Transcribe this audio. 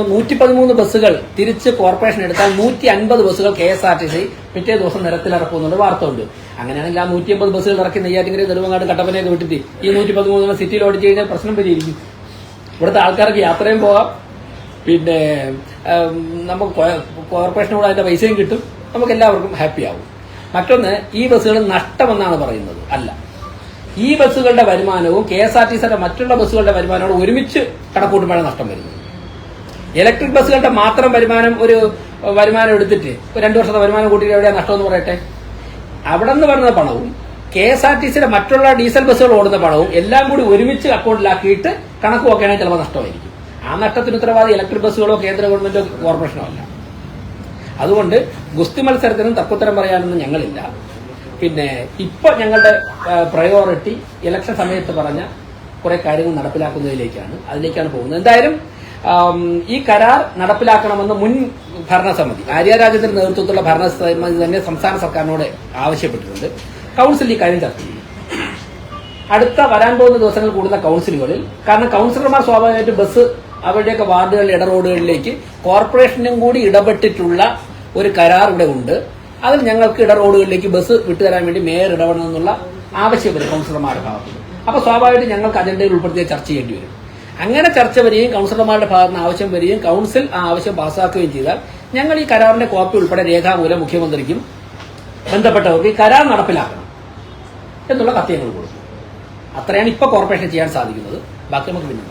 113 ബസ്സുകൾ തിരിച്ച് കോർപ്പറേഷൻ എടുത്താൽ 150 ബസ്സുകൾ KSRTC പിറ്റേ ദിവസം നിരത്തിലിറക്കുമെന്നുള്ള വാർത്ത ഉണ്ട്. അങ്ങനെയാണെങ്കിൽ ആ 150 ബസ്സുകൾ ഇറക്കി നെയ്യാറ്റിൻകര, നെടുമങ്ങാട്, കട്ടപ്പനയൊക്കെ വിട്ടിട്ട് ഈ 113 സിറ്റിയിൽ ഓടിച്ചു കഴിഞ്ഞാൽ പ്രശ്നം പരിഹരിക്കും. ഇവിടുത്തെ ആൾക്കാർക്ക് യാത്രയും പോകാം, പിന്നെ നമുക്ക് കോർപ്പറേഷനോട് അതിന്റെ പൈസയും കിട്ടും, നമുക്ക് എല്ലാവർക്കും ഹാപ്പി ആവും. മറ്റൊന്ന്, ഈ ബസ്സുകൾ നഷ്ടമെന്നാണ് പറയുന്നത്. അല്ല, ഈ ബസ്സുകളുടെ വരുമാനവും KSRTCയുടെ മറ്റുള്ള ബസ്സുകളുടെ വരുമാനവും ഒരുമിച്ച് കണക്കൂട്ടുമ്പോഴാണ് നഷ്ടം വരുന്നത്. ഇലക്ട്രിക് ബസ്സുകളുടെ മാത്രം വരുമാനം എടുത്തിട്ട് 2 വർഷത്തെ വരുമാനം കൂട്ടിയിട്ട് എവിടെയാണ് നഷ്ടമെന്ന് പറയട്ടെ. അവിടെ നിന്ന് വരുന്ന പണവും KSRTCയുടെ മറ്റുള്ള ഡീസൽ ബസ്സുകൾ ഓടുന്ന പണവും എല്ലാം കൂടി ഒരുമിച്ച് അക്കൗണ്ടിലാക്കിയിട്ട് കണക്ക് നോക്കുകയാണെങ്കിൽ ചിലപ്പോൾ നഷ്ടമായിരിക്കും. ആ നഷ്ടത്തിന് ഉത്തരവാദി ഇലക്ട്രിക് ബസ്സുകളോ കേന്ദ്ര ഗവൺമെന്റോ കോർപ്പറേഷനോ അല്ല. അതുകൊണ്ട് ഗുസ്തി മത്സരത്തിനും തർക്കുത്തരം പറയാനൊന്നും ഞങ്ങളില്ല. പിന്നെ ഇപ്പൊ ഞങ്ങളുടെ പ്രയോറിറ്റി ഇലക്ഷൻ സമയത്ത് പറഞ്ഞ കുറെ കാര്യങ്ങൾ നടപ്പിലാക്കുന്നതിലേക്കാണ്, അതിലേക്കാണ് പോകുന്നത്. എന്തായാലും ഈ കരാർ നടപ്പിലാക്കണമെന്ന് മുൻ ഭരണസമിതി, ആര്യ രാജേന്ദ്രന്റെ നേതൃത്വത്തിലുള്ള ഭരണസമിതി തന്നെ സംസ്ഥാന സർക്കാരിനോട് ആവശ്യപ്പെട്ടിട്ടുണ്ട്. കൌൺസിൽ ഈ കാര്യം ചർച്ച ചെയ്യും. അടുത്ത വരാൻ പോകുന്ന ദിവസങ്ങൾ കൂടുന്ന കൌൺസിലുകളിൽ, കാരണം കൌൺസിലർമാർ സ്വാഭാവികമായിട്ട് ബസ് അവരുടെയൊക്കെ വാർഡുകളിൽ ഇടറോഡുകളിലേക്ക് കോർപ്പറേഷനും കൂടി ഇടപെട്ടിട്ടുള്ള ഒരു കരാർ ഇവിടെ ഉണ്ട്. അതിൽ ഞങ്ങൾക്ക് ഇടറോഡുകളിലേക്ക് ബസ് വിട്ടുതരാൻ വേണ്ടി മേയർ ഇടപെടണമെന്നുള്ള ആവശ്യം വരും കൌൺസിലർമാരുടെ ഭാഗത്ത്. അപ്പൊ സ്വാഭാവികമായിട്ട് ഞങ്ങൾക്ക് അജണ്ടയിൽ ഉൾപ്പെടുത്തി ചർച്ച ചെയ്യേണ്ടി വരും. അങ്ങനെ ചർച്ച വരികയും കൌൺസിലർമാരുടെ ഭാഗത്ത് നിന്ന് ആവശ്യം വരികയും കൌൺസിൽ ആ ആവശ്യം പാസ്സാക്കുകയും ചെയ്താൽ ഞങ്ങൾ ഈ കരാറിന്റെ കോപ്പി ഉൾപ്പെടെ രേഖാമൂലം മുഖ്യമന്ത്രിക്കും ബന്ധപ്പെട്ടവർക്ക് ഈ കരാർ നടപ്പിലാക്കണം എന്നുള്ള കത്ത് ഞങ്ങൾ കൊടുക്കും. അത്രയാണ് ഇപ്പൊ കോർപ്പറേഷൻ ചെയ്യാൻ സാധിക്കുന്നത്. ബാക്കി നമുക്ക് പിന്നെ